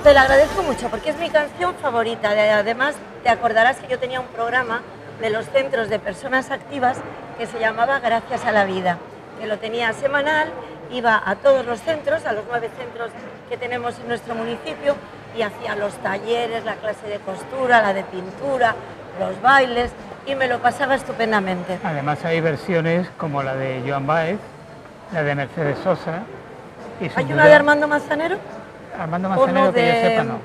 te la agradezco mucho porque es mi canción favorita. Además, te acordarás que yo tenía un programa de los centros de personas activas que se llamaba Gracias a la Vida, que lo tenía semanal, iba a todos los centros, a los 9 centros que tenemos en nuestro municipio, y hacía los talleres, la clase de costura, la de pintura, los bailes, y me lo pasaba estupendamente. Además hay versiones como la de Joan Baez, la de Mercedes Sosa. Y ¿Hay una de Armando Manzanero? Armando Manzanero, que yo sepa, no.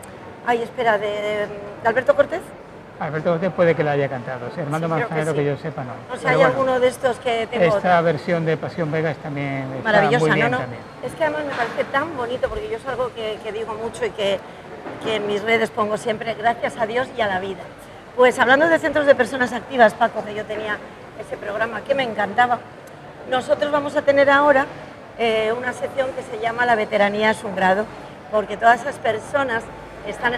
Ay, espera, ¿de Alberto Cortés? Alberto Cortés puede que la haya cantado, sí, Armando Manzanero, que yo sepa, no. O sea, hay alguno de estos que tengo. Esta versión de Pasión Vegas también está maravillosa, muy bien, ¿no? también. Es que además me parece tan bonito, porque yo es algo que digo mucho y que en mis redes pongo siempre, gracias a Dios y a la vida. Pues hablando de centros de personas activas, Paco, que yo tenía ese programa que me encantaba, nosotros vamos a tener ahora una sección que se llama La veteranía es un grado, porque todas esas personas están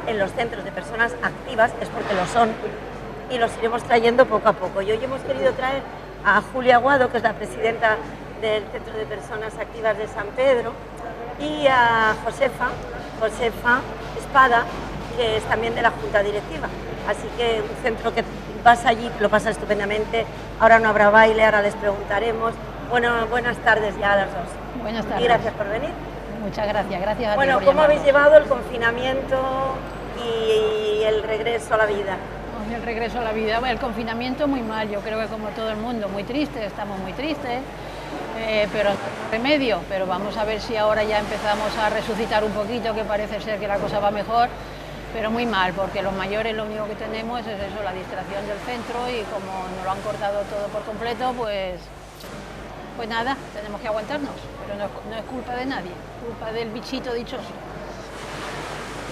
en los centros de personas activas, es porque lo son, y los iremos trayendo poco a poco. Y hoy hemos querido traer a Julia Aguado, que es la presidenta del Centro de Personas Activas de San Pedro, y a Josefa Espada, que es también de la Junta Directiva. Así que un centro que vas allí, lo pasas estupendamente. Ahora no habrá baile, ahora les preguntaremos. Bueno, buenas tardes ya a las dos. Buenas tardes. Y gracias por venir. Muchas gracias, gracias a ti. Bueno, ¿cómo habéis llevado el confinamiento y el regreso a la vida? El regreso a la vida, bueno, el confinamiento muy mal, yo creo que como todo el mundo, muy triste, estamos muy tristes, pero no hay remedio, pero vamos a ver si ahora ya empezamos a resucitar un poquito, que parece ser que la cosa va mejor, pero muy mal, porque los mayores lo único que tenemos es eso, la distracción del centro, y como nos lo han cortado todo por completo, pues nada, tenemos que aguantarnos, pero no es culpa de nadie, culpa del bichito dichoso.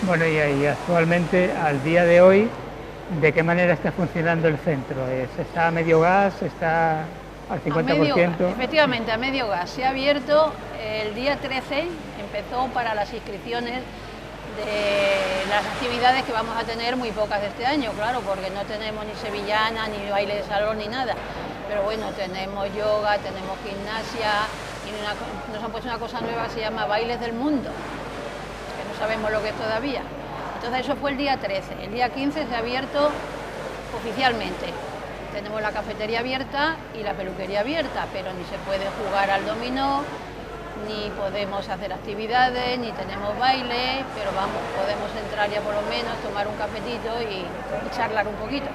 Bueno, y actualmente, al día de hoy, ¿de qué manera está funcionando el centro? ¿Está a medio gas? ¿Está al 50%? Efectivamente, a medio gas. Se ha abierto el día 13, empezó para las inscripciones de las actividades que vamos a tener, muy pocas de este año, claro, porque no tenemos ni sevillana, ni baile de salón, ni nada. Pero bueno, tenemos yoga, tenemos gimnasia, y nos han puesto una cosa nueva que se llama Bailes del Mundo, que no sabemos lo que es todavía. Entonces eso fue el día 13, el día 15 se ha abierto oficialmente. Tenemos la cafetería abierta y la peluquería abierta, pero ni se puede jugar al dominó, ni podemos hacer actividades, ni tenemos baile, pero vamos, podemos entrar ya por lo menos, tomar un cafetito y charlar un poquito.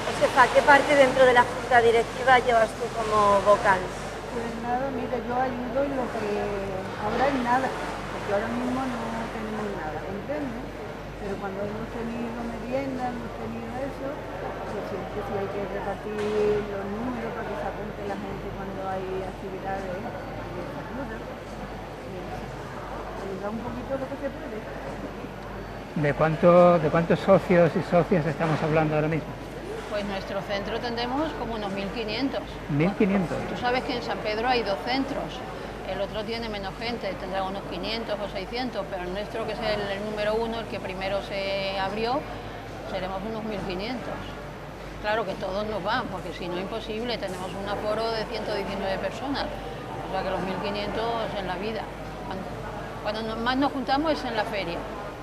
Josefa, ¿qué parte dentro de la Junta Directiva llevas tú como vocal? Pues nada, mira, yo ayudo en lo que ahora es nada, porque ahora mismo no tenemos nada, ¿entiendes? Pero cuando hemos tenido merienda, hemos tenido eso, pues siempre sí hay que repartir los números para que se apunte la gente cuando hay actividades de salud. Ayudar un poquito lo que se puede. ¿De cuántos socios y socias estamos hablando ahora mismo? Pues nuestro centro tendremos como unos 1.500. 1.500. Tú sabes que en San Pedro hay 2 centros, el otro tiene menos gente, tendrá unos 500 o 600, pero el nuestro, que es el número 1, el que primero se abrió, seremos unos 1.500. Claro que todos nos van, porque si no, imposible, tenemos un aforo de 119 personas, o sea que los 1.500 en la vida. Cuando más nos juntamos es en la feria,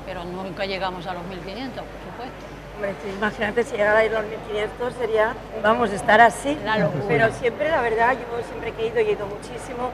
pero nunca llegamos a los 1.500, por supuesto. Hombre, imagínate, si llegara a ir los 1.500 sería, vamos, estar así. Claro. Pero siempre, la verdad, yo siempre que he ido, y he ido muchísimo,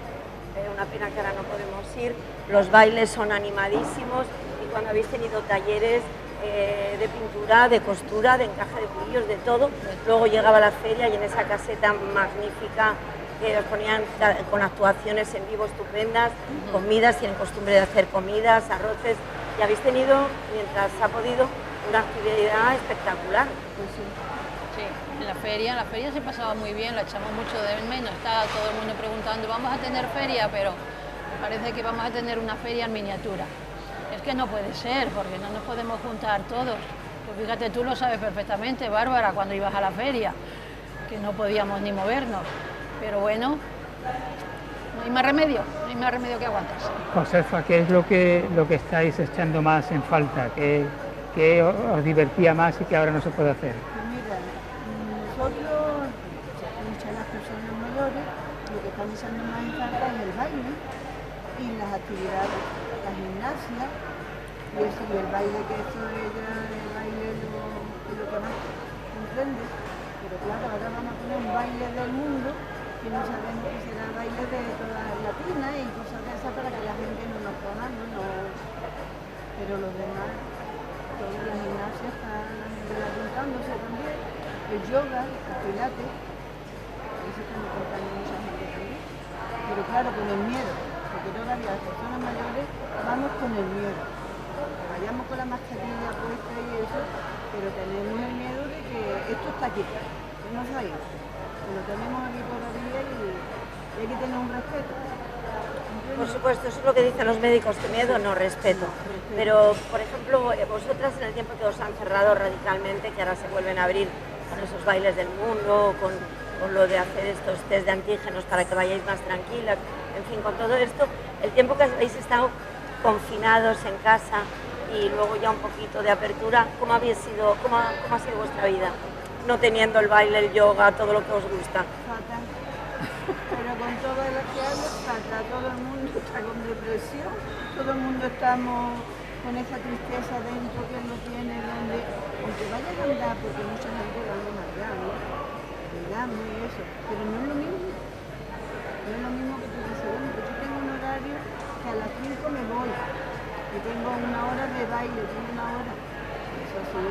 una pena que ahora no podemos ir, los bailes son animadísimos, y cuando habéis tenido talleres de pintura, de costura, de encaje de culillos, de todo, luego llegaba la feria y en esa caseta magnífica que os ponían con actuaciones en vivo estupendas, comidas, tienen costumbre de hacer comidas, arroces, y habéis tenido, mientras ha podido, una actividad espectacular. Sí, en la feria se pasaba muy bien, la echamos mucho de menos, está todo el mundo preguntando, vamos a tener feria, pero parece que vamos a tener una feria en miniatura. Es que no puede ser, porque no nos podemos juntar todos. Pues fíjate, tú lo sabes perfectamente, Bárbara, cuando ibas a la feria, que no podíamos ni movernos. Pero bueno, no hay más remedio que aguantarse. Josefa, ¿qué es lo que estáis echando más en falta? ¿Qué os divertía más y que ahora no se puede hacer? Pues mira, nosotros, muchas las personas mayores, lo que están echando más en falta es el baile y las actividades, la gimnasia, y el baile que hizo ella, el baile es lo que más, ¿entiendes? Pero claro, ahora vamos a poner un baile del mundo que no sabemos que será baile de todas las latinas y cosas de esas para que la gente no nos conozca, no. Pero los demás, toda la gimnasia está la gente apuntándose también, el yoga, el pilates, eso está acompañando mucha gente también. Pero claro, con el miedo, porque todavía las personas mayores vamos con el miedo. Vayamos con la mascarilla puesta y eso, pero tenemos el miedo de que esto está aquí, que no se ha ido. Lo tenemos aquí todavía y hay que tener un respeto. Por supuesto, eso es lo que dicen los médicos, que miedo no respeto. Pero, por ejemplo, vosotras en el tiempo que os han cerrado radicalmente, que ahora se vuelven a abrir con esos bailes del mundo, con lo de hacer estos test de antígenos para que vayáis más tranquilas, en fin, con todo esto, el tiempo que habéis estado confinados en casa y luego ya un poquito de apertura, ¿cómo ha sido vuestra vida? No teniendo el baile, el yoga, todo lo que os gusta. Fatal. Pero con todo lo que hablo, fatal. Todo el mundo está con depresión, todo el mundo estamos con esa tristeza dentro que no tiene donde, aunque vayas a andar, porque mucha gente va a andar, ¿no? Digamos y eso, pero no es lo mismo. No es lo mismo que tú dices, bueno, pues yo tengo un horario que a las 5 me voy, y tengo una hora de baile, tengo una hora. Eso ha sido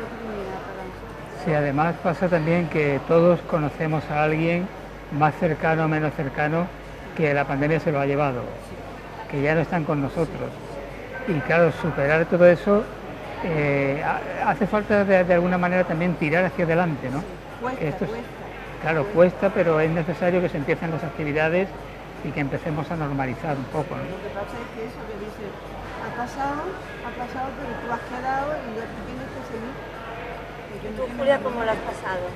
criminal para nosotros. Sí, además pasa también que todos conocemos a alguien más cercano o menos cercano que la pandemia se lo ha llevado, que ya no están con nosotros. Y claro, superar todo eso hace falta de alguna manera también tirar hacia adelante, ¿no? Cuesta. Claro, cuesta, pero es necesario que se empiecen las actividades y que empecemos a normalizar un poco, ¿no? Lo que pasa es que eso que dice, ha pasado, pero tú has quedado y ya tú tienes que seguir. ¿Tú, Julia, cómo lo has pasado?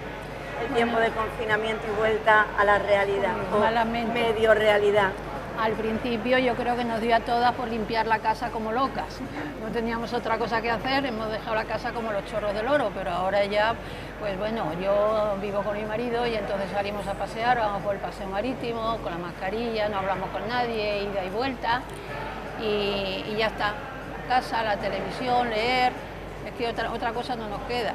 El tiempo de confinamiento y vuelta a la realidad, o malamente. Medio realidad. Al principio yo creo que nos dio a todas por limpiar la casa como locas. No teníamos otra cosa que hacer, hemos dejado la casa como los chorros del oro, pero ahora ya, pues bueno, yo vivo con mi marido y entonces salimos a pasear, vamos por el paseo marítimo, con la mascarilla, no hablamos con nadie, ida y vuelta, y ya está. La casa, la televisión, leer, es que otra cosa no nos queda.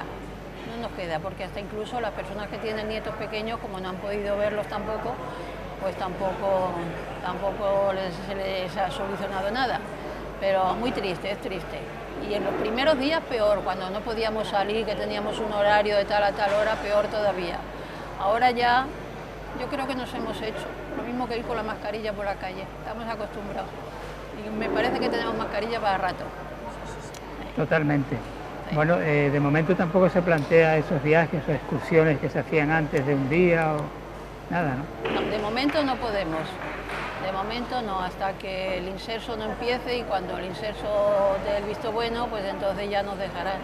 No nos queda, porque hasta incluso las personas que tienen nietos pequeños, como no han podido verlos tampoco, pues tampoco se les ha solucionado nada. Pero muy triste, es triste. Y en los primeros días peor, cuando no podíamos salir, que teníamos un horario de tal a tal hora, peor todavía. Ahora ya, yo creo que nos hemos hecho lo mismo que ir con la mascarilla por la calle, estamos acostumbrados. Y me parece que tenemos mascarilla para rato. Totalmente. Bueno, de momento tampoco se plantea esos viajes o excursiones que se hacían antes de un día o nada, ¿no? No, de momento no podemos. De momento no, hasta que el inserso no empiece y cuando el inserso dé el visto bueno, pues entonces ya nos dejarán.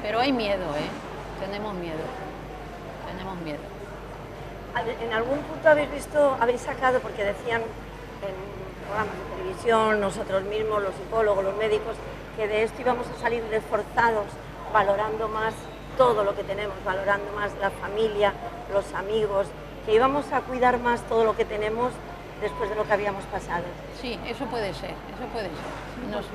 Pero hay miedo, tenemos miedo. ¿En algún punto habéis sacado, porque decían en programas de televisión, nosotros mismos, los psicólogos, los médicos, que de esto íbamos a salir reforzados, valorando más todo lo que tenemos, valorando más la familia, los amigos, que íbamos a cuidar más todo lo que tenemos después de lo que habíamos pasado? Sí, eso puede ser. Nos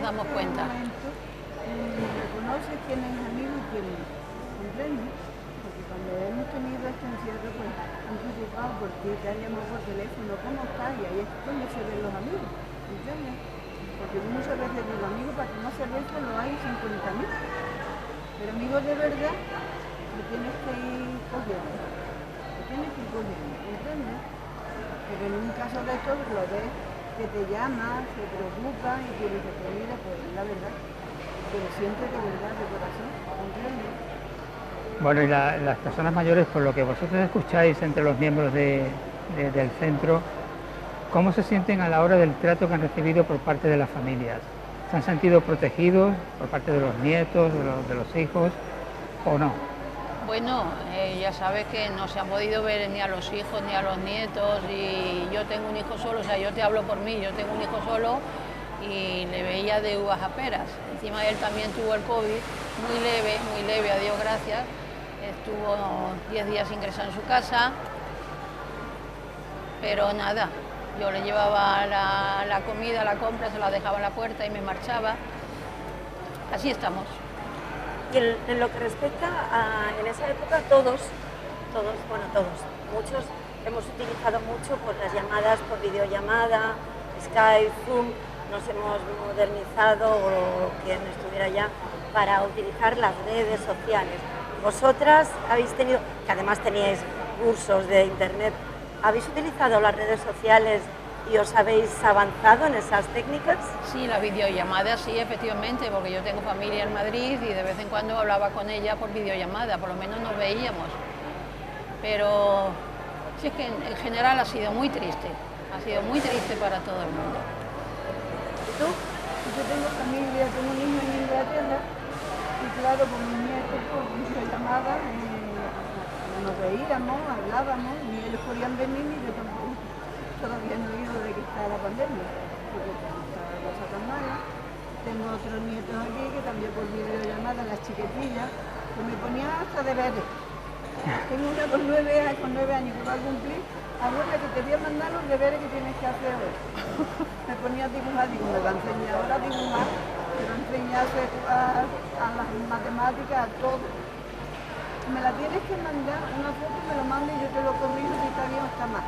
damos cuenta. Reconoces quién es amigo y quién no, ¿comprendes? Porque cuando hemos tenido este encierro, pues han preocupado por ti, te han llamado por teléfono, ¿cómo estás? Y ahí es donde se ven los amigos, ¿entiendes? Porque muchas veces digo, amigos, para que no se ve eso lo hay 50.000. Pero amigos de verdad, lo tienes que ir cogiendo. ¿Entiendes? Pero en un caso de estos lo ves que te llama, se preocupa y tú dices, pues mira, pues la verdad, pero siempre de verdad, de corazón, ¿entiendes? Bueno, y las personas mayores, por lo que vosotros escucháis entre los miembros del centro, ¿cómo se sienten a la hora del trato que han recibido por parte de las familias? ¿Se han sentido protegidos por parte de los nietos, de los hijos o no? Bueno, ya sabes que no se han podido ver ni a los hijos ni a los nietos y yo tengo un hijo solo, o sea, yo te hablo por mí, yo tengo un hijo solo y le veía de uvas a peras. Encima él también tuvo el COVID, muy leve, a Dios gracias. Estuvo 10 días ingresado en su casa, pero nada, Yo le llevaba la comida, la compra, se la dejaba en la puerta y me marchaba. Así estamos. Y en lo que respecta en esa época todos, muchos hemos utilizado mucho pues, las llamadas por videollamada, Skype, Zoom, nos hemos modernizado o quien estuviera ya para utilizar las redes sociales. Vosotras habéis tenido, que además teníais cursos de internet, ¿habéis utilizado las redes sociales y os habéis avanzado en esas técnicas? Sí, la videollamada sí, efectivamente, porque yo tengo familia en Madrid y de vez en cuando hablaba con ella por videollamada, por lo menos nos veíamos. Pero sí, es que en general ha sido muy triste para todo el mundo. ¿Y tú? Yo tengo familia, tengo niños en Inglaterra y claro, con mis nietos por videollamada nos veíamos, hablábamos, ni ellos podían venir ni yo tampoco. Todavía no he oído de que está la pandemia, porque está la cosa tan mala. Tengo otros nietos aquí que también por videollamada, las chiquitillas, que me ponían hasta deberes. Tengo una con 9 años que va a cumplir. Abuela, que te voy a mandar los deberes que tienes que hacer hoy. Me ponía a dibujar, digo, me va a enseñar ahora a dibujar, me va a enseñar a las matemáticas, a todo. Me la tienes que mandar, una foto me lo manda y yo te lo corrijo si está bien o está mal.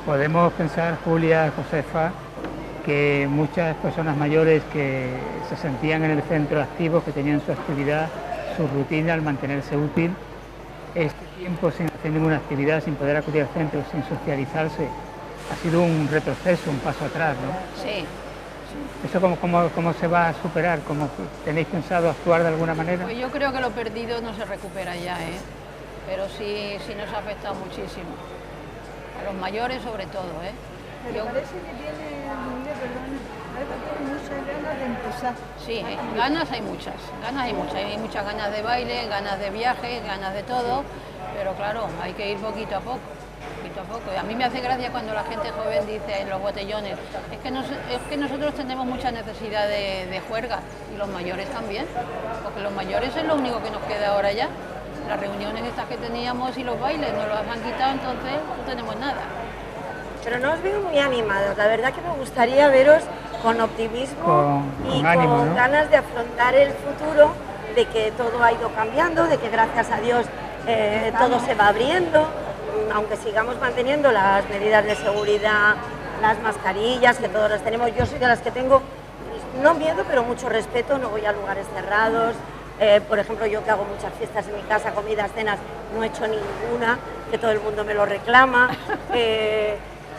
Podemos pensar, Julia, Josefa, que muchas personas mayores que se sentían en el centro activos, que tenían su actividad, su rutina al mantenerse útil, este tiempo sin hacer ninguna actividad, sin poder acudir al centro, sin socializarse, ha sido un retroceso, un paso atrás, ¿no? Sí. ¿Eso cómo se va a superar? ¿Cómo tenéis pensado actuar de alguna manera? Pues yo creo que lo perdido no se recupera ya, pero sí nos ha afectado muchísimo. A los mayores sobre todo, Pero parece que tiene, parece que tiene muchas ganas de empezar. Sí, ganas hay muchas ganas de baile, ganas de viaje, ganas de todo, pero claro, hay que ir poquito a poco. A mí me hace gracia cuando la gente joven dice en los botellones, es que nosotros tenemos mucha necesidad de juerga y los mayores también, porque los mayores es lo único que nos queda ahora ya. Las reuniones estas que teníamos y los bailes nos los han quitado, entonces no tenemos nada. Pero no os veo muy animados, la verdad que me gustaría veros con optimismo y ánimo, con ¿no? ganas de afrontar el futuro, de que todo ha ido cambiando, de que gracias a Dios todo se va abriendo, aunque sigamos manteniendo las medidas de seguridad, las mascarillas, que todos las tenemos. Yo soy de las que tengo, no miedo, pero mucho respeto, no voy a lugares cerrados. Por ejemplo, yo que hago muchas fiestas en mi casa, comidas, cenas, no he hecho ninguna, que todo el mundo me lo reclama.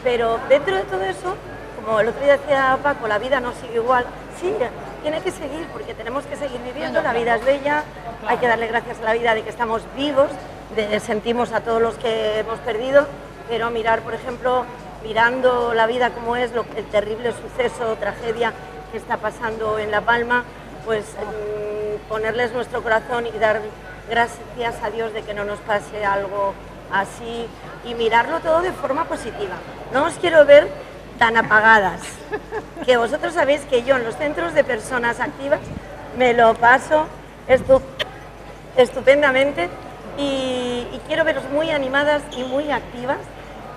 Pero dentro de todo eso, como el otro día decía Paco, la vida no sigue igual. Sí, tiene que seguir, porque tenemos que seguir viviendo, la vida es bella, hay que darle gracias a la vida de que estamos vivos, sentimos a todos los que hemos perdido, pero mirar, por ejemplo, mirando la vida como es, el terrible suceso, tragedia que está pasando en La Palma, pues ponerles nuestro corazón y dar gracias a Dios de que no nos pase algo así y mirarlo todo de forma positiva. No os quiero ver tan apagadas, que vosotros sabéis que yo en los centros de personas activas me lo paso estupendamente y quiero veros muy animadas y muy activas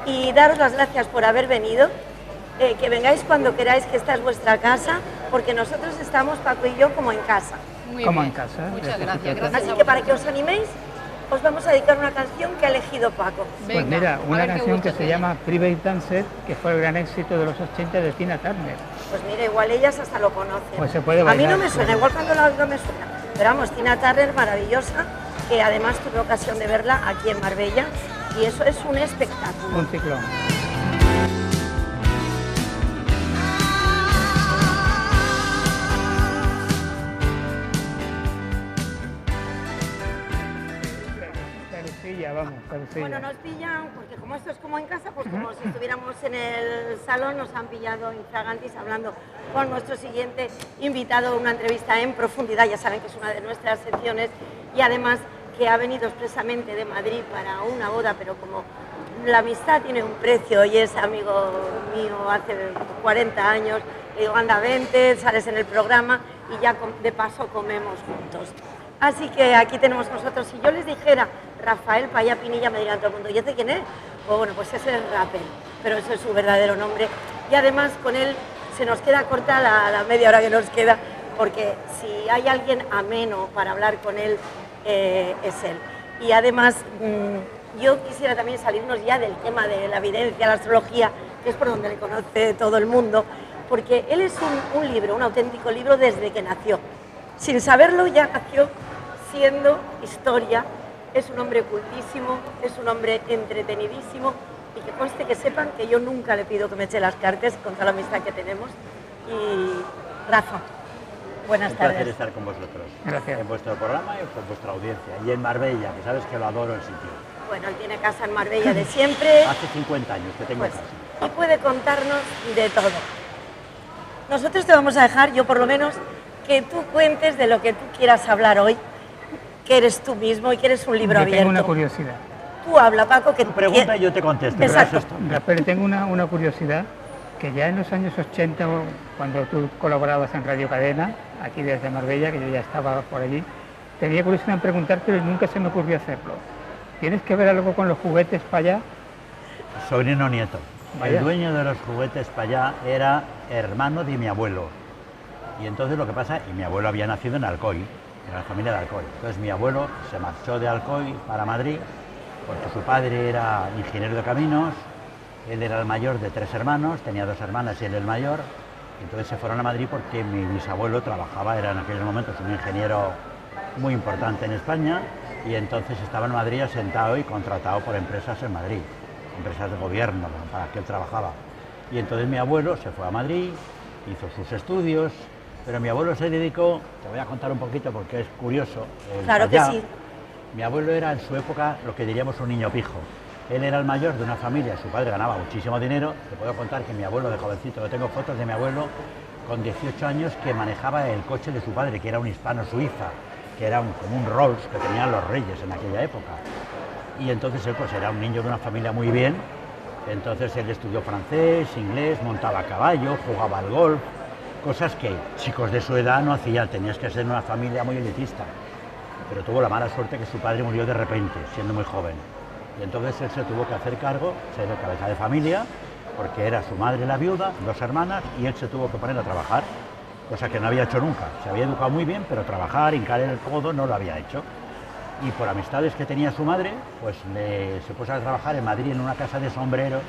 y daros las gracias por haber venido, que vengáis cuando queráis, que esta es vuestra casa, porque nosotros estamos, Paco y yo, como en casa. Muy como bien. en casa. Muchas gracias. Así que para que os animéis, os vamos a dedicar una canción que ha elegido Paco. Pues Venga, mira, a una ver qué canción gusto que se tiene. llama Private Dancer, que fue el gran éxito de los 80 de Tina Turner. Pues mira, igual ellas hasta lo conocen. Pues se puede A mí bailar, no me suena, sí. igual cuando la oigo me suena. Pero vamos, Tina Turner, maravillosa, que además tuve ocasión de verla aquí en Marbella, y eso es un espectáculo. Un ciclón. Carucilla, vamos, carucilla. Bueno, nos pillan, porque como esto es como en casa, pues como si estuviéramos en el salón, nos han pillado infragantis hablando con nuestro siguiente invitado, una entrevista en profundidad, ya saben que es una de nuestras secciones, y además que ha venido expresamente de Madrid para una boda, pero como la amistad tiene un precio y es amigo mío hace 40 años, le digo, anda, vente, sales en el programa y ya de paso comemos juntos. Así que aquí tenemos nosotros, si yo les dijera Rafael Paya Pinilla, me dirían todo el mundo, ¿y este quién es? Pues bueno, pues ese es rapper. pero ese es su verdadero nombre. Y además con él se nos queda corta la media hora que nos queda, porque si hay alguien ameno para hablar con él, es él. Y además yo quisiera también salirnos ya del tema de la evidencia, la astrología, que es por donde le conoce todo el mundo, porque él es un libro, un auténtico libro desde que nació. Sin saberlo ya nació siendo historia, es un hombre cultísimo, es un hombre entretenidísimo, y que conste que sepan que yo nunca le pido que me eche las cartas con toda la amistad que tenemos. Y Rafa, buenas tardes. Un placer estar con vosotros. Gracias. En vuestro programa y con vuestra audiencia. Y en Marbella, que sabes que lo adoro el sitio. Bueno, él tiene casa en Marbella de siempre. Hace 50 años que tengo Pues, casa. y puede contarnos de todo. Nosotros te vamos a dejar, yo por lo menos, que tú cuentes de lo que tú quieras hablar hoy, que eres tú mismo y que eres un libro Yo abierto. tengo una curiosidad. Tú habla, Paco, que Tu pregunta y yo te contesto. Exacto. Verás esto. Pero tengo una curiosidad, que ya en los años 80, cuando tú colaborabas en Radio Cadena, aquí desde Marbella, que yo ya estaba por allí, tenía curiosidad en preguntarte, pero nunca se me ocurrió hacerlo. ¿Tienes que ver algo con los juguetes para allá? Sobrino nieto. Vaya. El dueño de los juguetes para allá era hermano de mi abuelo. Y entonces lo que pasa, y mi abuelo había nacido en Alcoy, en la familia de Alcoy. Entonces mi abuelo se marchó de Alcoy para Madrid, porque su padre era ingeniero de caminos, él era el mayor de 3 hermanos, tenía 2 hermanas y él el mayor. Entonces se fueron a Madrid porque mi bisabuelo trabajaba, era en aquellos momentos un ingeniero muy importante en España, y entonces estaba en Madrid asentado y contratado por empresas en Madrid, empresas de gobierno para que él trabajaba. Y entonces mi abuelo se fue a Madrid, hizo sus estudios, pero mi abuelo se dedicó, te voy a contar un poquito porque es curioso. Claro que allá, sí. Mi abuelo era en su época lo que diríamos un niño pijo. Él era el mayor de una familia, su padre ganaba muchísimo dinero. Te puedo contar que mi abuelo de jovencito, yo tengo fotos de mi abuelo con 18 años que manejaba el coche de su padre, que era un hispano-suiza, que era como un Rolls que tenían los reyes en aquella época. Y entonces él pues era un niño de una familia muy bien. Entonces él estudió francés, inglés, montaba a caballo, jugaba al golf, cosas que chicos de su edad no hacían, tenías que ser una familia muy elitista. Pero tuvo la mala suerte que su padre murió de repente, siendo muy joven. Y entonces él se tuvo que hacer cargo, ser el cabeza de familia, porque era su madre la viuda, 2 hermanas, y él se tuvo que poner a trabajar, cosa que no había hecho nunca. Se había educado muy bien, pero trabajar, hincar el codo, no lo había hecho. Y por amistades que tenía su madre, pues se puso a trabajar en Madrid en una casa de sombreros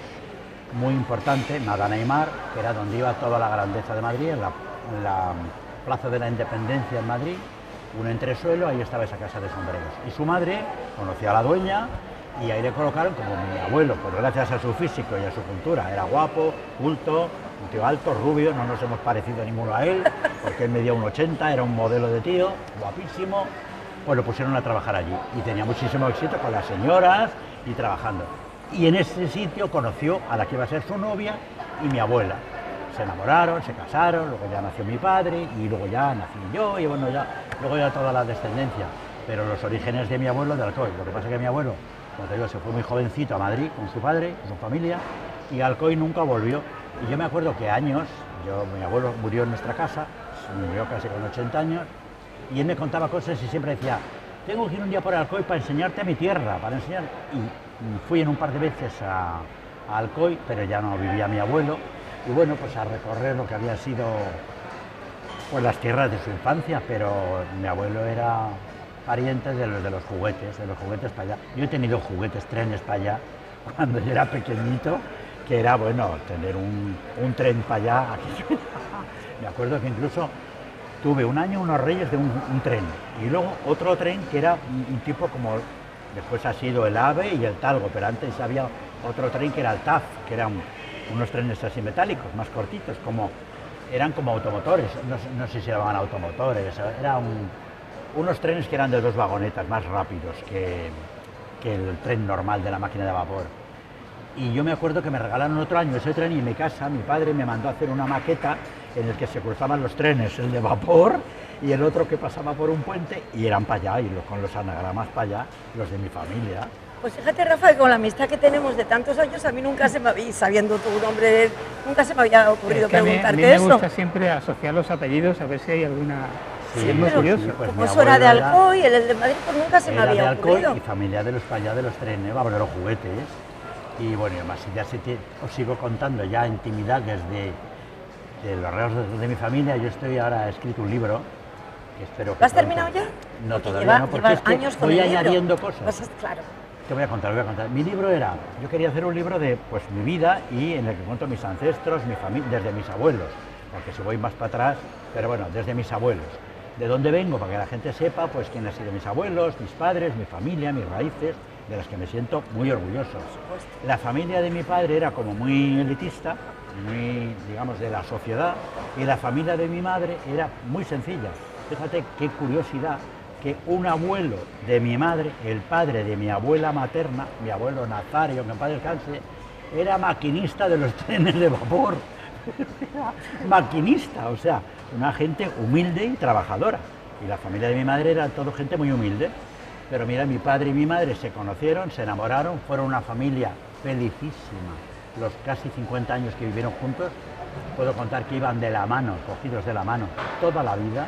muy importante, Madana y Mar, que era donde iba toda la grandeza de Madrid, en la Plaza de la Independencia en Madrid, un entresuelo, ahí estaba esa casa de sombreros. Y su madre conocía a la dueña y ahí le colocaron como mi abuelo, pues gracias a su físico y a su cultura. Era guapo, culto, un tío alto, rubio, no nos hemos parecido ninguno a él, porque él medía 1,80, era un modelo de tío, guapísimo. Pues lo pusieron a trabajar allí y tenía muchísimo éxito con las señoras y trabajando. Y en ese sitio conoció a la que iba a ser su novia y mi abuela. Se enamoraron, se casaron, luego ya nació mi padre y luego ya nací yo y bueno, luego ya toda la descendencia. Pero los orígenes de mi abuelo de Alcoy. Lo que pasa es que mi abuelo, como te digo, se fue muy jovencito a Madrid con su padre, con su familia, y Alcoy nunca volvió. Y yo me acuerdo que mi abuelo murió en nuestra casa, murió casi con 80 años, y él me contaba cosas y siempre decía, tengo que ir un día por Alcoy para enseñarte mi tierra, para enseñar. Y fui en un par de veces a Alcoy, pero ya no vivía mi abuelo, y bueno, pues a recorrer lo que había sido pues las tierras de su infancia, pero mi abuelo era pariente de los juguetes para allá. Yo he tenido juguetes, trenes para allá, cuando yo era pequeñito, que era, bueno, tener un tren para allá. Me acuerdo que incluso tuve un año unos reyes de un tren, y luego otro tren que era un tipo como, después ha sido el AVE y el Talgo, pero antes había otro tren que era el TAF, que eran unos trenes así metálicos, más cortitos, eran como automotores, no sé si se llamaban automotores, eran unos trenes que eran de 2 vagonetas más rápidos que el tren normal de la máquina de vapor. Y yo me acuerdo que me regalaron otro año ese tren y en mi casa mi padre me mandó a hacer una maqueta en el que se cruzaban los trenes, el de vapor y el otro que pasaba por un puente, y eran para allá, y con los anagramas para allá, los de mi familia. Pues fíjate, Rafa, que con la amistad que tenemos de tantos años, a mí nunca se me había, sabiendo tu nombre, nunca se me había ocurrido preguntarte a mí me eso. gusta siempre asociar los apellidos, a ver si hay alguna... Sí, es muy pero curioso. sí, pues como mi eso era de abuelo Alcoy, el de Madrid, pues nunca se me era había de Alcoy ocurrido. y familia de los para allá de los trenes, vamos, de los juguetes. Y bueno, además ya os sigo contando ya intimidades de los rasgos de mi familia. Yo ahora he escrito un libro que espero que ¿Lo has pronto. terminado ya? No, Porque todavía no, porque es que años con voy el libro. añadiendo cosas. Pues claro. Te voy a contar. Mi libro era, yo quería hacer un libro de pues mi vida y en el que cuento mis ancestros, mi familia, desde mis abuelos, porque si voy más para atrás, pero bueno, desde mis abuelos. De dónde vengo, para que la gente sepa pues quién han sido mis abuelos, mis padres, mi familia, mis raíces, de las que me siento muy orgulloso. La familia de mi padre era como muy elitista, muy, digamos, de la sociedad, y la familia de mi madre era muy sencilla. Fíjate qué curiosidad, que un abuelo de mi madre, el padre de mi abuela materna, mi abuelo Nazario, que en paz descanse, era maquinista de los trenes de vapor. Maquinista, o sea, una gente humilde y trabajadora. Y la familia de mi madre era todo gente muy humilde. Pero mira, mi padre y mi madre se conocieron, se enamoraron, fueron una familia felicísima. Los casi 50 años que vivieron juntos, puedo contar que iban de la mano, cogidos de la mano, toda la vida.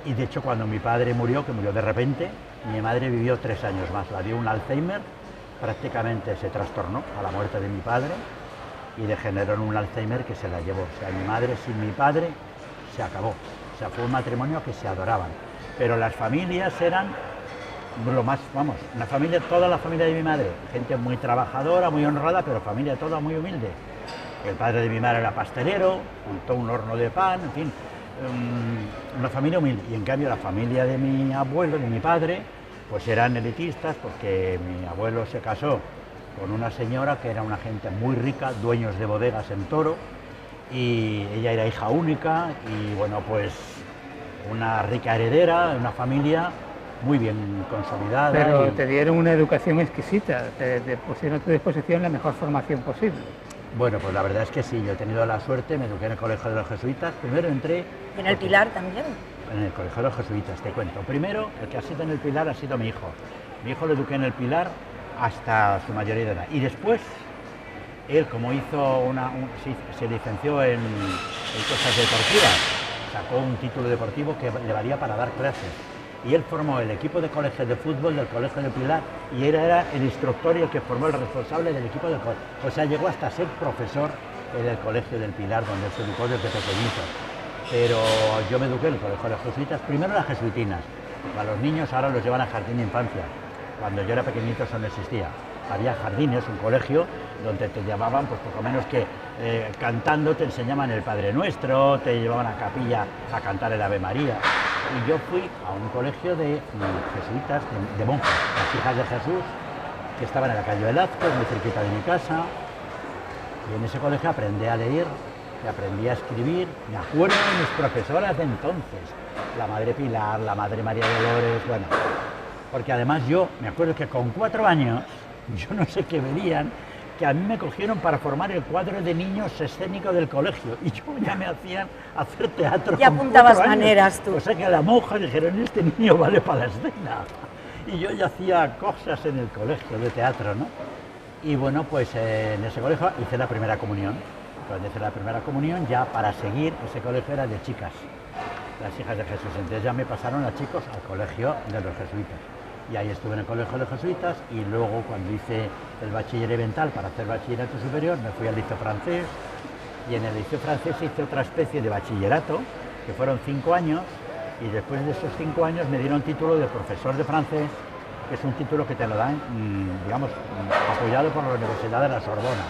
Y de hecho, cuando mi padre murió, que murió de repente, mi madre vivió 3 años más. La dio un Alzheimer, prácticamente se trastornó a la muerte de mi padre y degeneró en un Alzheimer que se la llevó. O sea, mi madre sin mi padre se acabó. O sea, fue un matrimonio que se adoraban. Pero las familias eran lo más, vamos, una familia, toda la familia de mi madre, gente muy trabajadora, muy honrada, pero familia toda muy humilde. El padre de mi madre era pastelero, montó un horno de pan, en fin, una familia humilde. Y en cambio la familia de mi abuelo, de mi padre, pues eran elitistas, porque mi abuelo se casó con una señora que era una gente muy rica, dueños de bodegas en Toro, y ella era hija única, y bueno, pues una rica heredera, una familia muy bien consolidada. Pero te dieron una educación exquisita, te pusieron a tu disposición la mejor formación posible. Bueno, pues la verdad es que sí, yo he tenido la suerte, me eduqué en el Colegio de los Jesuitas, primero entré... ¿Y en el Pilar también? En el Colegio de los Jesuitas, te cuento. Primero, el que ha sido en el Pilar ha sido mi hijo. Mi hijo lo eduqué en el Pilar hasta su mayoría de edad. Y después, él como hizo se licenció en cosas deportivas, sacó un título deportivo que le valía para dar clases. Y él formó el equipo de colegio de fútbol del Colegio del Pilar y era el instructor y el que formó el responsable del equipo del colegio. O sea, llegó hasta ser profesor en el Colegio del Pilar, donde se educó desde pequeñito. Pero yo me eduqué en el Colegio de los Jesuitas, primero las jesuitinas. A los niños ahora los llevan a jardín de infancia. Cuando yo era pequeñito eso no existía. Había jardines, un colegio, donde te llamaban, pues poco menos que cantando te enseñaban el Padre Nuestro, te llevaban a capilla a cantar el Ave María. Y yo fui a un colegio de jesuitas, de monjas, las Hijas de Jesús, que estaban en la calle Velázquez, muy cerquita de mi casa. Y en ese colegio aprendí a leer, y aprendí a escribir. Me acuerdo de mis profesoras de entonces, la Madre Pilar, la Madre María Dolores, bueno. Porque además yo me acuerdo que con 4 años, yo no sé qué verían, que a mí me cogieron para formar el cuadro de niños escénico del colegio y yo ya me hacían hacer teatro. Y apuntabas maneras tú. O sea que a la monja dijeron, este niño vale para la escena. Y yo ya hacía cosas en el colegio de teatro, ¿no? Y bueno, pues en ese colegio hice la primera comunión. Cuando hice la primera comunión, ya para seguir, ese colegio era de chicas, las Hijas de Jesús. Entonces ya me pasaron a chicos al colegio de los jesuitas. Y ahí estuve en el Colegio de los Jesuitas y luego cuando hice el bachiller elemental para hacer bachillerato superior me fui al liceo francés y en el liceo francés hice otra especie de bachillerato que fueron 5 años y después de esos 5 años me dieron título de profesor de francés, que es un título que te lo dan, digamos, apoyado por la Universidad de la Sorbona.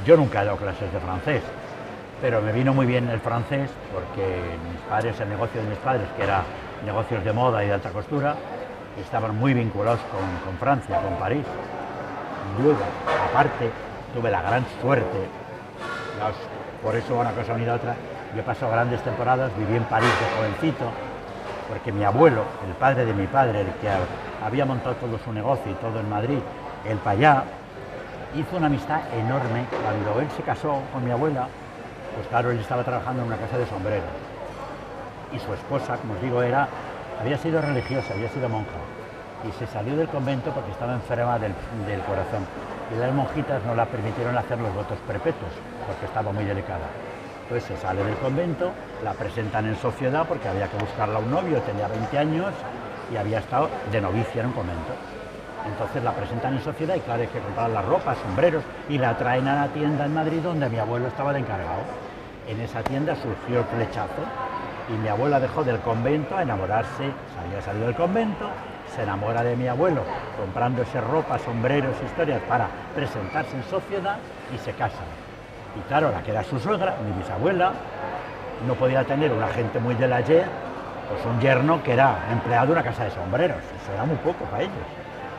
Yo nunca he dado clases de francés, pero me vino muy bien el francés porque mis padres, el negocio de mis padres, que era negocios de moda y de alta costura, estaban muy vinculados con Francia, con París. Y luego, aparte, tuve la gran suerte, por eso una cosa unida a otra, yo he pasado grandes temporadas, viví en París de jovencito, porque mi abuelo, el padre de mi padre, el que había montado todo su negocio y todo en Madrid, él para allá, hizo una amistad enorme. Cuando él se casó con mi abuela, pues claro, él estaba trabajando en una casa de sombreros. Y su esposa, como os digo, había sido religiosa, había sido monja y se salió del convento porque estaba enferma del corazón y las monjitas no la permitieron hacer los votos perpetuos porque estaba muy delicada. Entonces se sale del convento, la presentan en sociedad porque había que buscarla un novio, tenía 20 años y había estado de novicia en un convento. Entonces la presentan en sociedad y claro, hay que comprar la ropa, sombreros, y la traen a la tienda en Madrid donde mi abuelo estaba de encargado. En esa tienda surgió el flechazo y mi abuela dejó del convento a enamorarse, había salido del convento, se enamora de mi abuelo comprándose ropa, sombreros, historias para presentarse en sociedad y se casan. Y claro, la que era su suegra, mi bisabuela, no podía tener una gente muy de la ayer, pues un yerno que era empleado de una casa de sombreros, eso era muy poco para ellos.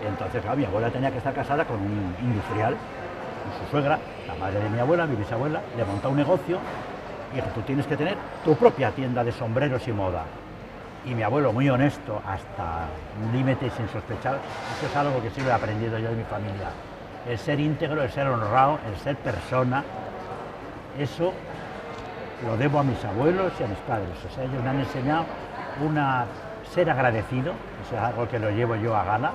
Y entonces, claro, mi abuela tenía que estar casada con un industrial, y su suegra, la madre de mi abuela, mi bisabuela, le montó un negocio y dijo, tú tienes que tener tu propia tienda de sombreros y moda. Y mi abuelo, muy honesto, hasta un límite y sin sospechar, eso es algo que sí lo he aprendido yo de mi familia. El ser íntegro, el ser honrado, el ser persona, eso lo debo a mis abuelos y a mis padres. O sea, ellos me han enseñado ser agradecido, eso es algo que lo llevo yo a gala,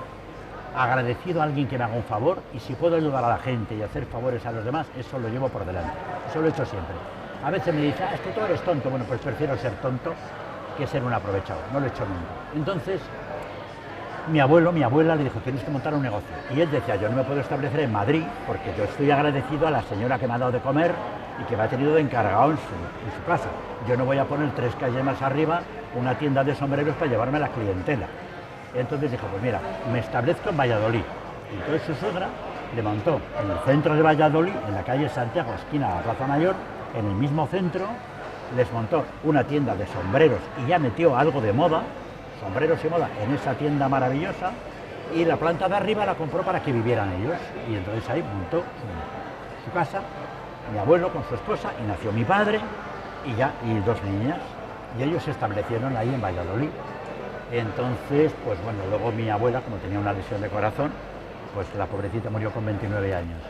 agradecido a alguien que me haga un favor y si puedo ayudar a la gente y hacer favores a los demás, eso lo llevo por delante. Eso lo he hecho siempre. A veces me dicen, es que tú eres tonto. Bueno, pues prefiero ser tonto que ser un aprovechado. No lo he hecho nunca. Entonces, mi abuela le dijo, tienes que montar un negocio. Y él decía, yo no me puedo establecer en Madrid porque yo estoy agradecido a la señora que me ha dado de comer y que me ha tenido de encargado en su casa. Yo no voy a poner 3 calles más arriba una tienda de sombreros para llevarme a la clientela. Entonces dijo, pues mira, me establezco en Valladolid. Y entonces su suegra le montó en el centro de Valladolid, en la calle Santiago, esquina de la Plaza Mayor, en el mismo centro, les montó una tienda de sombreros y ya metió algo de moda, sombreros y moda, en esa tienda maravillosa, y la planta de arriba la compró para que vivieran ellos. Y entonces ahí montó su casa, mi abuelo con su esposa, y nació mi padre, y 2 niñas, y ellos se establecieron ahí en Valladolid. Entonces, pues bueno, luego mi abuela, como tenía una lesión de corazón, pues la pobrecita murió con 29 años,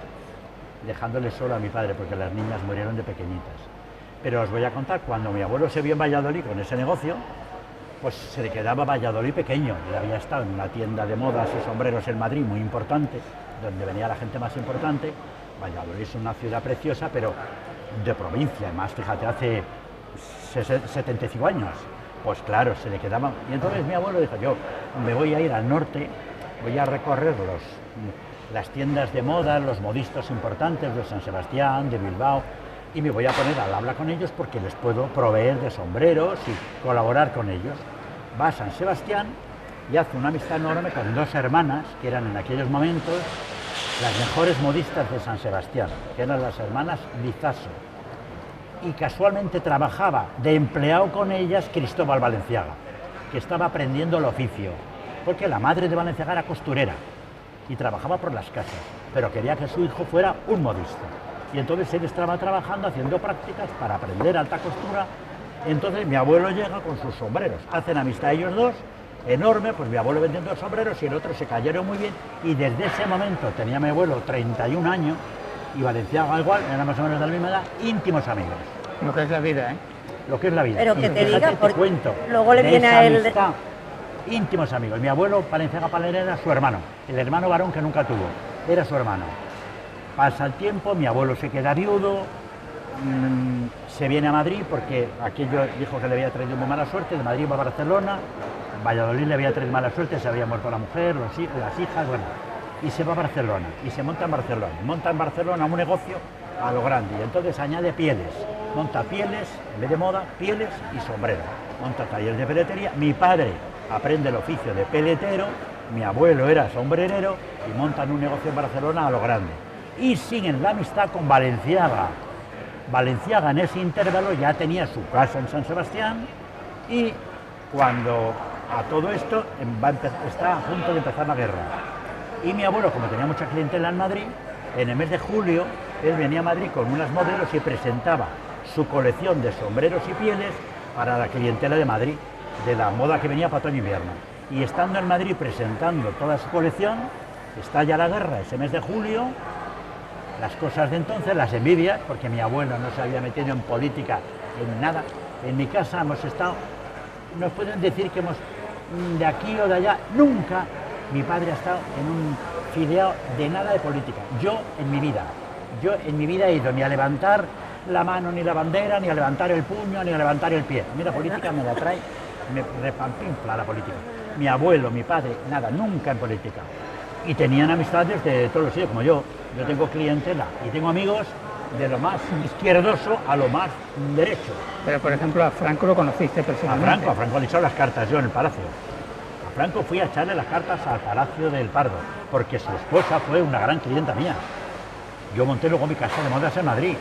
dejándole solo a mi padre, porque las niñas murieron de pequeñitas. Pero os voy a contar, cuando mi abuelo se vio en Valladolid con ese negocio, pues se le quedaba Valladolid pequeño. Él había estado en una tienda de modas y sombreros en Madrid muy importante, donde venía la gente más importante. Valladolid es una ciudad preciosa, pero de provincia, además, fíjate, hace 75 años. Pues claro, se le quedaba. Y entonces mi abuelo dijo, yo me voy a ir al norte, voy a recorrer las tiendas de moda, los modistas importantes de San Sebastián, de Bilbao, y me voy a poner al habla con ellos porque les puedo proveer de sombreros y colaborar con ellos. Va a San Sebastián y hace una amistad enorme con 2 hermanas, que eran en aquellos momentos las mejores modistas de San Sebastián, que eran las hermanas Lizaso. Y casualmente trabajaba de empleado con ellas Cristóbal Valenciaga, que estaba aprendiendo el oficio, porque la madre de Valenciaga era costurera y trabajaba por las casas, pero quería que su hijo fuera un modista. Y entonces él estaba trabajando, haciendo prácticas para aprender alta costura. Entonces mi abuelo llega con sus sombreros, hacen amistad ellos 2, enorme, pues mi abuelo vendiendo sombreros y el otro se cayeron muy bien, y desde ese momento tenía mi abuelo 31 años, y Valenciaga igual, eran más o menos de la misma edad, íntimos amigos. Lo que es la vida, ¿eh? Lo que es la vida. Pero que te Fíjate, diga, te porque cuento, luego le de viene esa a él... amistad, íntimos amigos. Mi abuelo Valenciaga Paler era su hermano, el hermano varón que nunca tuvo, era su hermano. Pasa el tiempo, mi abuelo se queda viudo, se viene a Madrid porque aquello dijo que le había traído muy mala suerte, de Madrid va a Barcelona, Valladolid le había traído mala suerte, se había muerto la mujer, las hijas, bueno, y se va a Barcelona, y se monta en Barcelona un negocio a lo grande, y entonces añade pieles, monta pieles, en vez de moda, pieles y sombreros, monta taller de peletería. Mi padre aprende el oficio de peletero, mi abuelo era sombrerero, y montan un negocio en Barcelona a lo grande. Y siguen la amistad con Valenciaga. Valenciaga en ese intervalo ya tenía su casa en San Sebastián, y cuando a todo esto está a punto de empezar la guerra. Y mi abuelo, como tenía mucha clientela en Madrid, en el mes de julio, él venía a Madrid con unas modelos y presentaba su colección de sombreros y pieles para la clientela de Madrid, de la moda que venía para otoño e invierno. Y estando en Madrid presentando toda su colección, estalla la guerra ese mes de julio, las cosas de entonces, las envidias, porque mi abuelo no se había metido en política, en nada. En mi casa hemos estado, nos pueden decir que hemos de aquí o de allá, nunca mi padre ha estado en un filiado de nada de política. Yo en mi vida he ido ni a levantar la mano, ni la bandera, ni a levantar el puño, ni a levantar el pie. A mí la política me la trae, me repampinfla la política. Mi abuelo, mi padre, nada, nunca en política. y tenían amistades de todos los sitios, como yo. Yo tengo clientela y tengo amigos de lo más izquierdoso a lo más derecho. Pero, por ejemplo, a Franco lo conociste personalmente. A Franco le he echado las cartas yo en el Palacio. A Franco fui a echarle las cartas al Palacio del Pardo, porque su esposa fue una gran clienta mía. Yo monté luego mi casa de modas en Madrid,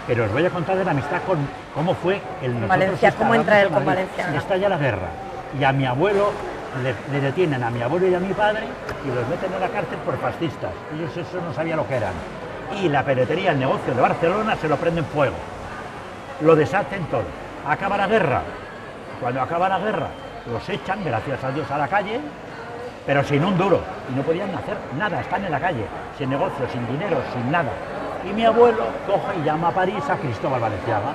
pero os voy a contar de la amistad con cómo fue el Valencia, cómo entra él con Valencia. Y estalla la guerra, y a mi abuelo le detienen, a mi abuelo y a mi padre, y los meten en la cárcel por fascistas. Ellos eso no sabían lo que eran. Y la peletería, el negocio de Barcelona, se lo prenden fuego. Lo deshacen todo. Acaba la guerra. Cuando acaba la guerra, los echan, gracias a Dios, a la calle, pero sin un duro. Y no podían hacer nada, están en la calle, sin negocio, sin dinero, sin nada. Y mi abuelo coge y llama a París a Cristóbal Valenciaga.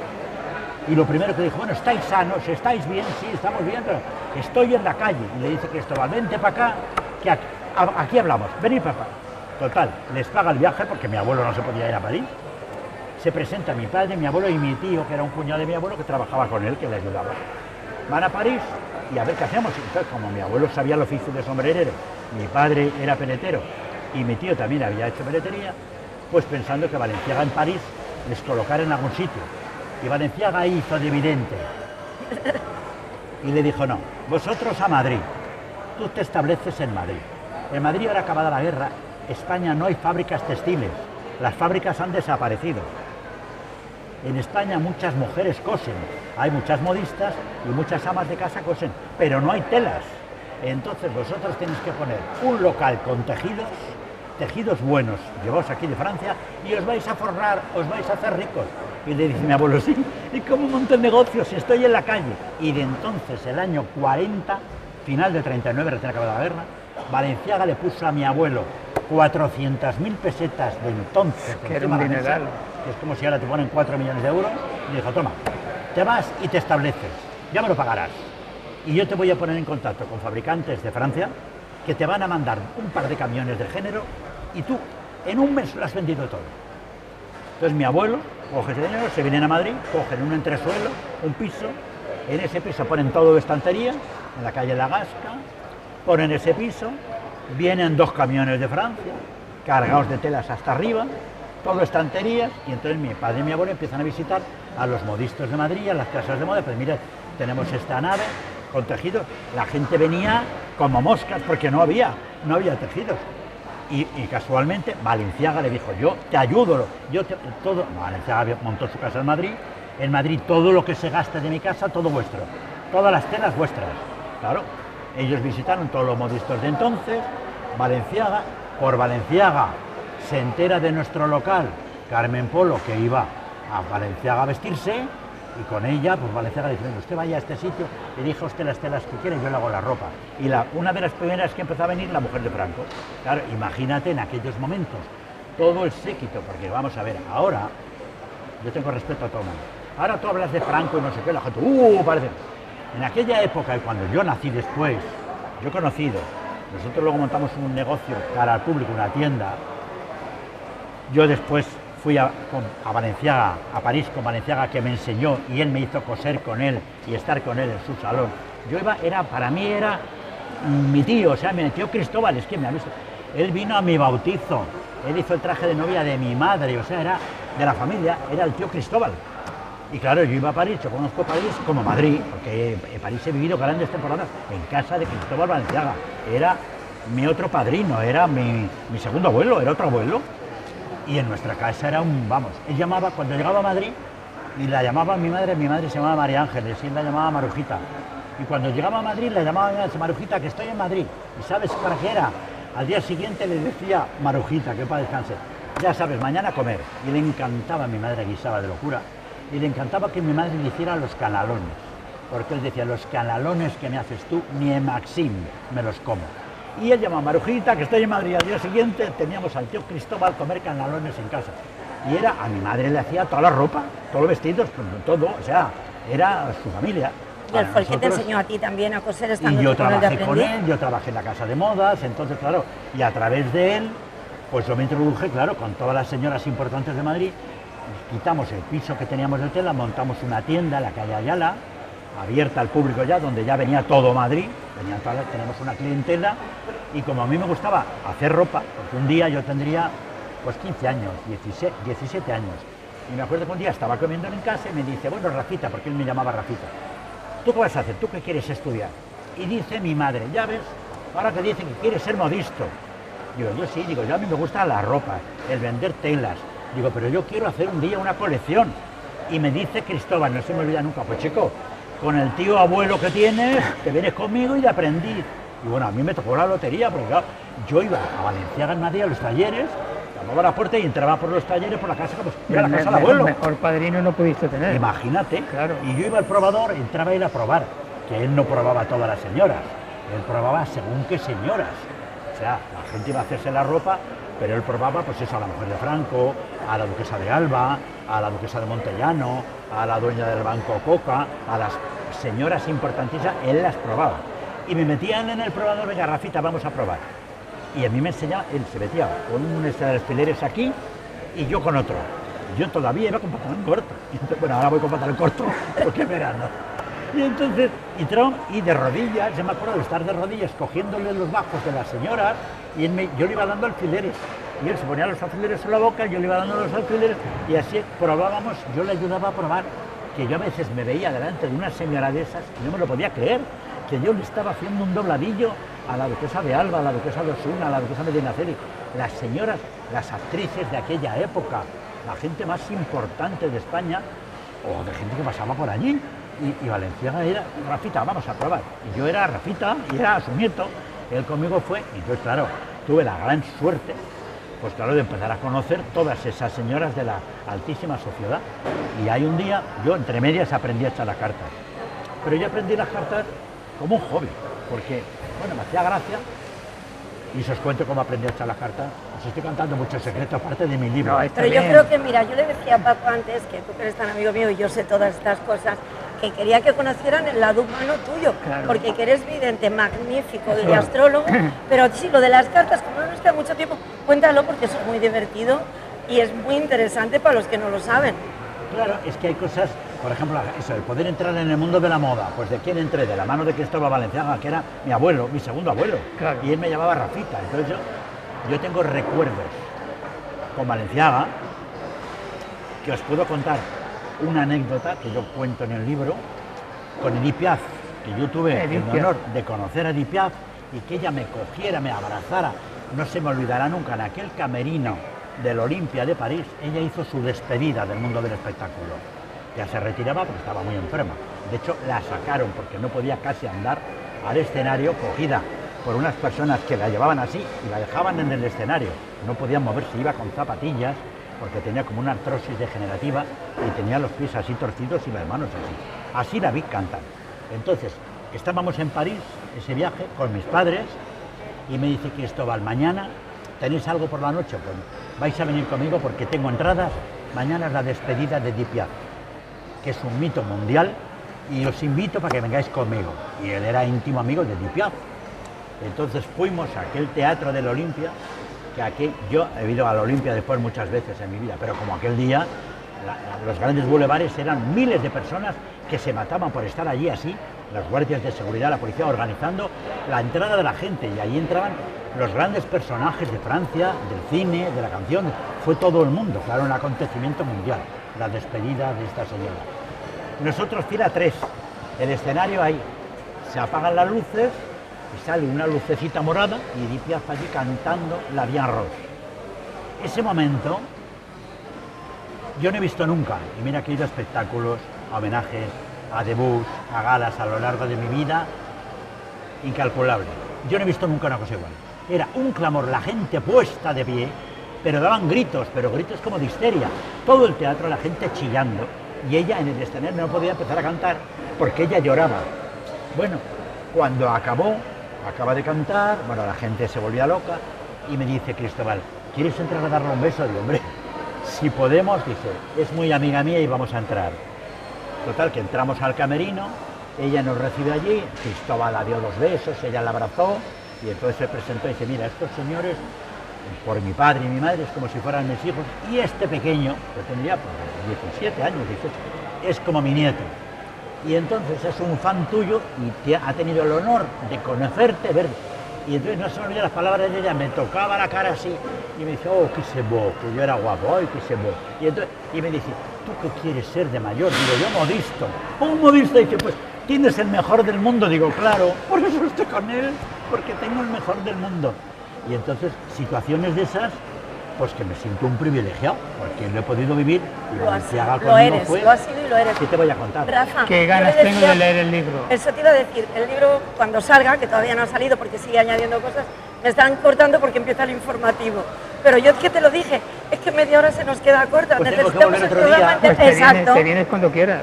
Y lo primero que dijo, bueno, ¿estáis sanos? ¿Estáis bien? Sí, estamos bien, pero estoy en la calle. Y le dice Cristóbal, vente para acá, que aquí hablamos, venid para acá. Total, les paga el viaje porque mi abuelo no se podía ir a París. Se presenta mi padre, mi abuelo y mi tío, que era un cuñado de mi abuelo, que trabajaba con él, que le ayudaba. Van a París y a ver qué hacemos. Entonces, como mi abuelo sabía el oficio de sombrerero, mi padre era peletero y mi tío también había hecho peletería, pues pensando que Valenciaga en París les colocara en algún sitio. Y Valenciaga hizo de vidente. Y le dijo, no, vosotros a Madrid, tú te estableces en Madrid. En Madrid, ahora acabada la guerra, España no hay fábricas textiles, las fábricas han desaparecido. En España muchas mujeres cosen, hay muchas modistas y muchas amas de casa cosen, pero no hay telas. Entonces vosotros tenéis que poner un local con tejidos buenos, llevados aquí de Francia, y os vais a forrar, os vais a hacer ricos. Y le dice mi abuelo, sí, ¿y cómo monto el negocio si estoy en la calle? Y de entonces, el año 40, final de 39, recién acabada la guerra, Valenciaga le puso a mi abuelo 400.000 pesetas de entonces, que era un dineral, que es como si ahora te ponen 4 millones de euros, y dijo, toma, te vas y te estableces, ya me lo pagarás. Y yo te voy a poner en contacto con fabricantes de Francia que te van a mandar un par de camiones de género y tú en un mes lo has vendido todo. Entonces mi abuelo coge ese dinero, se vienen a Madrid, cogen un entresuelo, un piso, en ese piso ponen todo de estanterías, en la calle La Gasca, ponen ese piso, vienen 2 camiones de Francia, cargados de telas hasta arriba, todo estanterías, y entonces mi padre y mi abuelo empiezan a visitar a los modistas de Madrid, a las casas de moda, pues mira, tenemos esta nave con tejidos, la gente venía como moscas porque no había tejidos. Y casualmente Valenciaga le dijo, yo te ayudo, Valenciaga montó su casa en Madrid todo lo que se gasta de mi casa, todo vuestro, todas las telas vuestras, claro. Ellos visitaron todos los modistas de entonces, Valenciaga, por Valenciaga se entera de nuestro local, Carmen Polo, que iba a Valenciaga a vestirse, y con ella, pues Valenciaga le dice, usted vaya a este sitio, elija usted las telas que quiere y yo le hago la ropa. Y una de las primeras que empezó a venir, la mujer de Franco. Claro, imagínate en aquellos momentos, todo el séquito, porque vamos a ver, ahora, yo tengo respeto a todo el mundo, ahora tú hablas de Franco y no sé qué, la gente, parece... En aquella época, cuando yo nací después, yo he conocido, nosotros luego montamos un negocio cara al público, una tienda, yo después fui a Valenciaga, a París con Valenciaga, que me enseñó y él me hizo coser con él y estar con él en su salón. Para mí era mi tío, o sea, mi tío Cristóbal, es que me ha visto. Él vino a mi bautizo, él hizo el traje de novia de mi madre, o sea, era de la familia, era el tío Cristóbal. Y claro, yo iba a París, yo conozco París como Madrid, porque en París he vivido grandes temporadas en casa de Cristóbal Valenciaga. Era mi otro padrino, era mi segundo abuelo, era otro abuelo. Y en nuestra casa era él llamaba, cuando llegaba a Madrid, y la llamaba mi madre se llamaba María Ángeles, y él la llamaba Marujita. Y cuando llegaba a Madrid, le llamaba a mi madre, Marujita, que estoy en Madrid. ¿Y sabes para qué era? Al día siguiente le decía, Marujita, que para descanse, ya sabes, mañana a comer. Y le encantaba, mi madre guisaba de locura, y le encantaba que mi madre le hiciera los canalones. Porque él decía, los canalones que me haces tú, ni en Maxim me los como. Y él llamaba Marujita, que estoy en Madrid. Al día siguiente teníamos al tío Cristóbal comer canalones en casa. Y a mi madre le hacía toda la ropa, todos los vestidos, todo, o sea, era su familia. Y él fue el que te enseñó a ti también a coser estando y yo tú con él de trabajé con aprendiz. él, yo trabajé en la casa de modas, entonces claro, y a través de él, pues yo me introduje, claro, con todas las señoras importantes de Madrid, quitamos el piso que teníamos de tela, montamos una tienda en la calle Ayala, abierta al público ya, donde ya venía todo Madrid, tenemos una clientela, y como a mí me gustaba hacer ropa, porque un día yo tendría pues 15 años, 17 años, y me acuerdo que un día estaba comiendo en casa y me dice, bueno, Rafita, porque él me llamaba Rafita, ¿tú qué vas a hacer? ¿Tú qué quieres estudiar? Y dice mi madre, ya ves, ahora que dice que quieres ser modisto. Digo, yo sí, digo, yo a mí me gusta la ropa, el vender telas. Digo, pero yo quiero hacer un día una colección. Y me dice Cristóbal, no se me olvida nunca, pues chico, con el tío abuelo que tienes, te vienes conmigo y de aprendiz. Y bueno, a mí me tocó la lotería, porque claro, yo iba a Valenciaga en Madrid a los talleres, llamaba a la puerta y entraba por los talleres, por la casa, como si fuera la casa del abuelo. Mejor padrino no pudiste tener. Imagínate, claro. Y yo iba al probador, entraba a ir a probar, que él no probaba a todas las señoras, él probaba según qué señoras. O sea, la gente iba a hacerse la ropa, pero él probaba, pues eso, a la mujer de Franco, a la duquesa de Alba, a la duquesa de Montellano, a la dueña del Banco Coca, a las señoras importantísimas, él las probaba. Y me metían en el probador, venga, Rafita, vamos a probar. Y a mí me enseñaba, él se metía con un de alfileres aquí y yo con otro. Yo todavía iba con pantalón corto. Y entonces, bueno, ahora voy con pantalón corto porque es verano. Y entonces entró y de rodillas, yo me acuerdo de estar de rodillas cogiéndole los bajos de las señoras y yo le iba dando alfileres. Y él se ponía los alfileres en la boca, yo le iba dando los alfileres y así probábamos, yo le ayudaba a probar, que yo a veces me veía delante de una señora de esas y no me lo podía creer, que yo le estaba haciendo un dobladillo a la duquesa de Alba, a la duquesa de Osuna, a la duquesa de Medinaceli, las señoras, las actrices de aquella época, la gente más importante de España, o de gente que pasaba por allí. Y Valenciaga era, Rafita, vamos a probar. Y yo era Rafita y era su nieto. Él conmigo fue, y entonces, claro, tuve la gran suerte, pues claro, de empezar a conocer todas esas señoras de la altísima sociedad. Y hay un día, yo entre medias aprendí a echar las cartas. Pero yo aprendí las cartas como un hobby, porque, bueno, me hacía gracia. Y si os cuento cómo aprendí a echar las cartas, os estoy contando muchos secretos, aparte de mi libro. No, pero yo creo que, mira, yo le decía a Paco antes, que tú que eres tan amigo mío y yo sé todas estas cosas, que quería que conocieran el lado humano tuyo, claro. Porque que eres vidente, magnífico y astrólogo, pero sí, lo de las cartas, como no nos queda mucho tiempo, cuéntalo porque eso es muy divertido y es muy interesante para los que no lo saben. Claro, es que hay cosas, por ejemplo, eso, el poder entrar en el mundo de la moda, pues de quién entré, de la mano de Cristóbal Valenciaga, que era mi abuelo, mi segundo abuelo, claro. Y él me llamaba Rafita, entonces yo tengo recuerdos con Valenciaga, que os puedo contar una anécdota que yo cuento en el libro, con Edith Piaf, que yo tuve el honor de conocer a Edith Piaf y que ella me cogiera, me abrazara, no se me olvidará nunca, en aquel camerino del Olimpia de París, ella hizo su despedida del mundo del espectáculo. Ya se retiraba porque estaba muy enferma. De hecho, la sacaron porque no podía casi andar al escenario, cogida por unas personas que la llevaban así y la dejaban en el escenario. No podían moverse, iba con zapatillas porque tenía como una artrosis degenerativa y tenía los pies así torcidos y las manos así. Así la vi cantar. Entonces, estábamos en París, ese viaje, con mis padres, y me dice Cristóbal, mañana tenéis algo por la noche, pues vais a venir conmigo porque tengo entradas, mañana es la despedida de Edith Piaf, que es un mito mundial, y os invito para que vengáis conmigo. Y él era íntimo amigo de Edith Piaf. Entonces fuimos a aquel teatro del Olimpia, que aquí, yo he ido al Olimpia después muchas veces en mi vida, pero como aquel día, los grandes bulevares eran miles de personas que se mataban por estar allí así, los guardias de seguridad, la policía organizando la entrada de la gente, y allí entraban los grandes personajes de Francia, del cine, de la canción, fue todo el mundo, claro, un acontecimiento mundial, la despedida de esta señora. Nosotros fila 3, el escenario ahí, se apagan las luces y sale una lucecita morada y Edith Piaf allí cantando La Bien Rose. Ese momento yo no he visto nunca, y mira que he ido a espectáculos, a homenajes, a debuts, a galas a lo largo de mi vida, incalculable. Yo no he visto nunca una cosa igual. Era un clamor, la gente puesta de pie, pero daban gritos, pero gritos como de histeria. Todo el teatro, la gente chillando, y ella en el escenario no podía empezar a cantar porque ella lloraba. Bueno, cuando acaba de cantar, bueno, la gente se volvía loca y me dice Cristóbal, ¿quieres entrar a darle un beso? Digo, hombre, si podemos, dice, es muy amiga mía y vamos a entrar. Total, que entramos al camerino, ella nos recibe allí, Cristóbal la dio 2 besos, ella la abrazó y entonces se presentó y dice, mira, estos señores, por mi padre y mi madre, es como si fueran mis hijos, y este pequeño, que tendría pues, 17 años, 18, es como mi nieto. Y entonces es un fan tuyo y ha tenido el honor de conocerte, ver. Y entonces no se me olvidan las palabras de ella, me tocaba la cara así y me dice, oh, qué se bo, que yo era guapo, ay, qué se bo. Y me dice, ¿tú qué quieres ser de mayor? Digo, yo modisto. Un modisto, dice, pues tienes el mejor del mundo. Digo, claro, por eso estoy con él, porque tengo el mejor del mundo. Y entonces, situaciones de esas, pues que me siento un privilegiado, porque lo he podido vivir y Lo Valenciaga has, lo conmigo eres, fue. lo has sido y lo eres. ¿Qué te voy a contar? Rafa, Qué yo ganas le tengo decía- de leer el libro. Eso te iba a decir, el libro cuando salga, que todavía no ha salido porque sigue añadiendo cosas, me están cortando porque empieza el informativo. Pero yo es que te lo dije, es que media hora se nos queda corta, Pues tengo que necesitamos volver el otro programa día. entero. Pues Exacto. te vienes cuando quieras.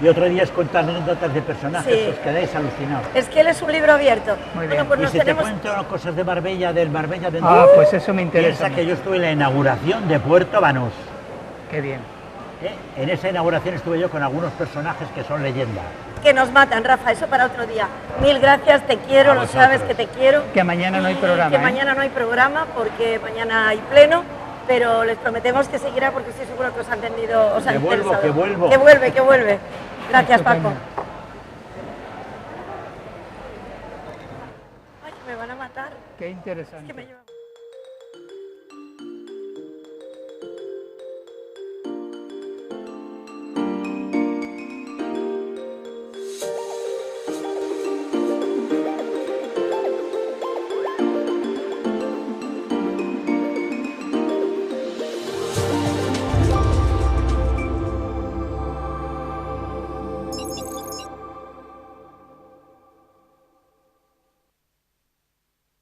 Y otro día es contar anécdotas de personajes, Sí. os quedáis alucinados. Es que él es un libro abierto. Muy Bueno, bien. pues Y nos si tenemos... te cuento cosas de Marbella, del Marbella de Ah, pues eso me interesa. Piensa que yo estuve en la inauguración de Puerto Banús. Qué bien. En esa inauguración estuve yo con algunos personajes que son leyendas. Que nos matan, Rafa, eso para otro día. Mil gracias, te quiero, A lo vosotros. sabes que te quiero. Que mañana no hay Y programa, Que ¿eh? mañana no hay programa porque mañana hay pleno, pero les prometemos que seguirá porque estoy seguro que os ha entendido, os ha Que vuelvo, interesado. que vuelvo. Que vuelve, que vuelve. Gracias, Paco. Estupendo. Ay, que me van a matar. Qué Es interesante. que me lleva...